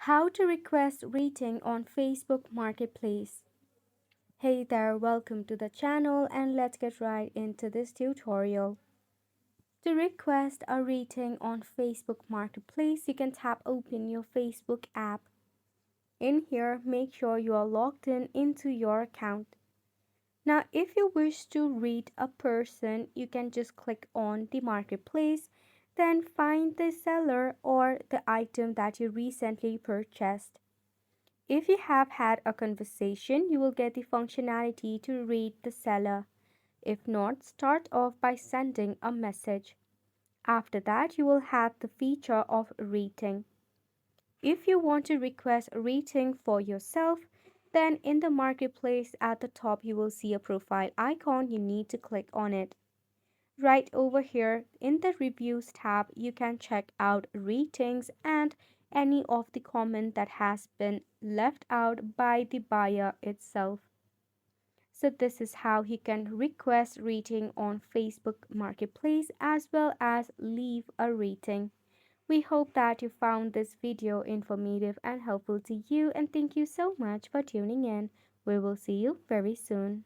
How to request rating on Facebook Marketplace. Hey there, welcome to the channel and let's get right into this tutorial. To request a rating on Facebook Marketplace, you can tap open your Facebook app. In here, make sure you are logged in into your account. Now, if you wish to rate a person, you can just click on the marketplace, then find the seller or the item that you recently purchased. If you have had a conversation, you will get the functionality to rate the seller. If not, start off by sending a message. After that, you will have the feature of rating. If you want to request a rating for yourself, then in the marketplace at the top you will see a profile icon. You need to click on it. Right over here in the reviews tab, you can check out ratings and any of the comment that has been left out by the buyer itself. So this is how you can request rating on Facebook Marketplace as well as leave a rating. We hope that you found this video informative and helpful to you, and thank you so much for tuning in. We will see you very soon.